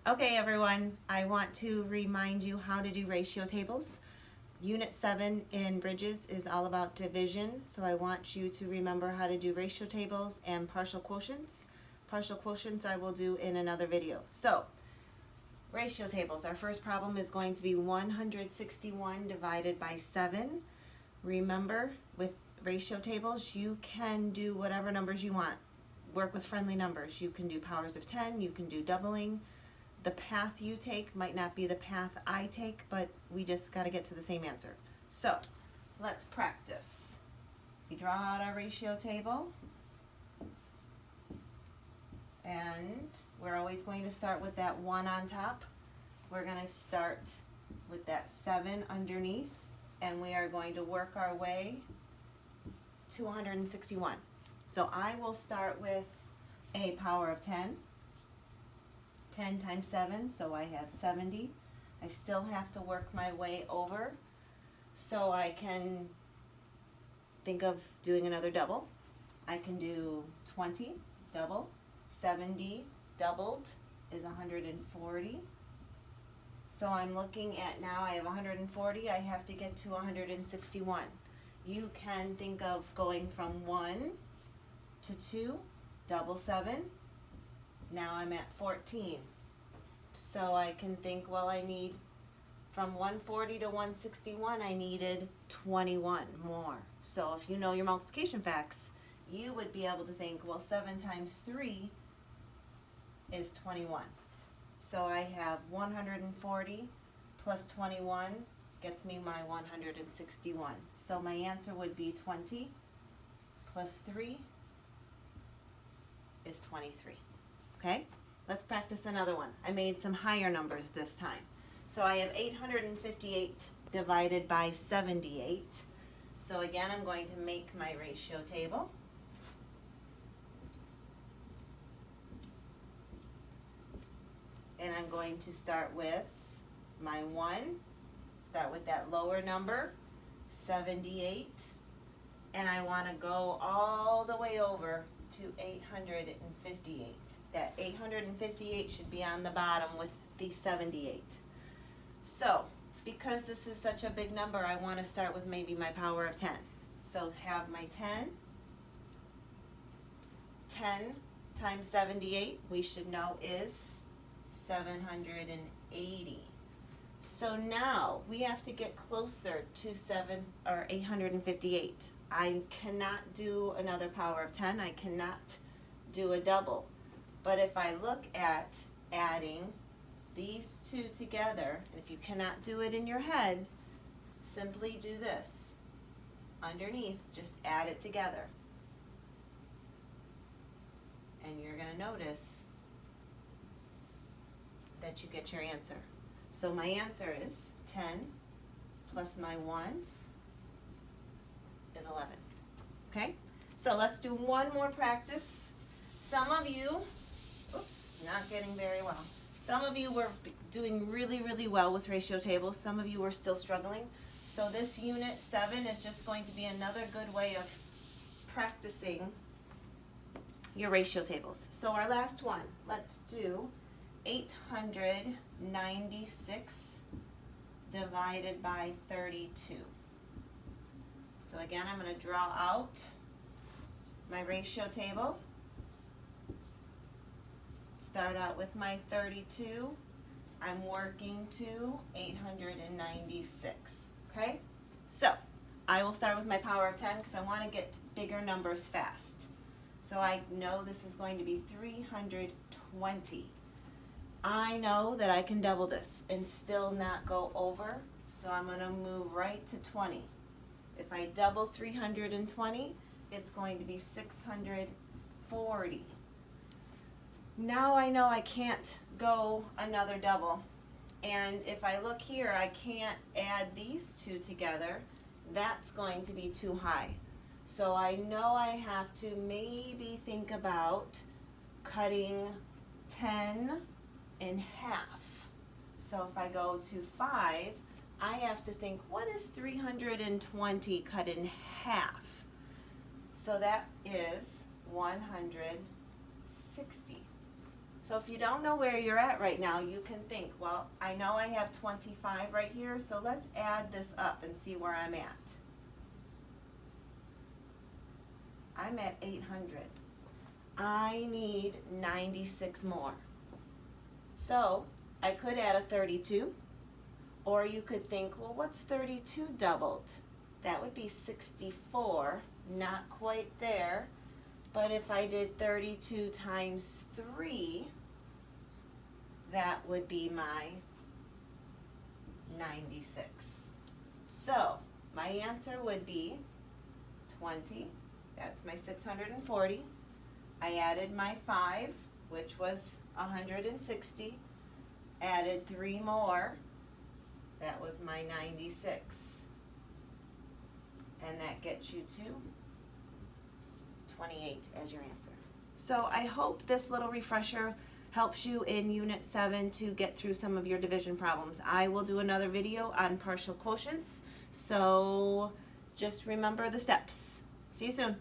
Okay, everyone, I want to remind you how to do ratio tables. Unit 7 in Bridges is all about division, so I want you to remember how to do ratio tables and partial quotients. Partial quotients I will do in another video. So, ratio tables. Our first problem is going to be 161 divided by 7. Remember, with ratio tables, you can do whatever numbers you want. Work with friendly numbers. You can do powers of 10, you can do doubling. The path you take might not be the path I take, but we just got to get to the same answer. So, let's practice. We draw out our ratio table, and we're always going to start with that 1 on top. We're going to start with that 7 underneath, and we are going to work our way to 161. So I will start with a power of 10. 10 times 7, so I have 70. I still have to work my way over, so I can think of doing another double. I can do 20, double. 70 doubled is 140. So I'm looking at now I have 140, I have to get to 161. You can think of going from 1 to 2, double 7. Now I'm at 14. So I can think, well, I need from 140 to 161, I needed 21 more. So if you know your multiplication facts, you would be able to think, well, 7 times 3 is 21. So I have 140 plus 21 gets me my 161. So my answer would be 20 plus 3 is 23. Okay, let's practice another one. I made some higher numbers this time. So I have 858 divided by 78. So again, I'm going to make my ratio table. And I'm going to start with my 1, start with that lower number, 78. And I want to go all the way over to 858. That 858 should be on the bottom with the 78. So, because this is such a big number, I want to start with maybe my power of 10. So have my 10. 10 times 78, we should know, is 780. So now we have to get closer to 858. I cannot do another power of 10. I cannot do a double. But if I look at adding these two together, if you cannot do it in your head, simply do this. Underneath, just add it together. And you're going to notice that you get your answer. So my answer is 10 plus my 1 is 11. Okay? So let's do one more practice. Some of you, oops, not getting very well. Some of you were doing really, really well with ratio tables. Some of you were still struggling. So this unit 7 is just going to be another good way of practicing your ratio tables. So our last one, let's do 896 divided by 32. So again, I'm going to draw out my ratio table. Start out with my 32. I'm working to 896. Okay? So I will start with my power of 10 because I want to get bigger numbers fast. So I know this is going to be 320. I know that I can double this and still not go over, so I'm going to move right to 20. If I double 320, it's going to be 640. Now I know I can't go another double. And if I look here, I can't add these two together. That's going to be too high. So I know I have to maybe think about cutting 10 in half. So if I go to 5, I have to think, what is 320 cut in half? So that is 160. So if you don't know where you're at right now, you can think, well, I know I have 25 right here, so let's add this up and see where I'm at. I'm at 800. I need 96 more. So I could add a 32, or you could think, well, what's 32 doubled? That would be 64, not quite there. But if I did 32 times 3, that would be my 96. So my answer would be 20. That's my 640. I added my 5, which was 160. Added 3 more. That was my 96. And that gets you to 28 as your answer. So I hope this little refresher helps you in Unit 7 to get through some of your division problems. I will do another video on partial quotients, so just remember the steps. See you soon.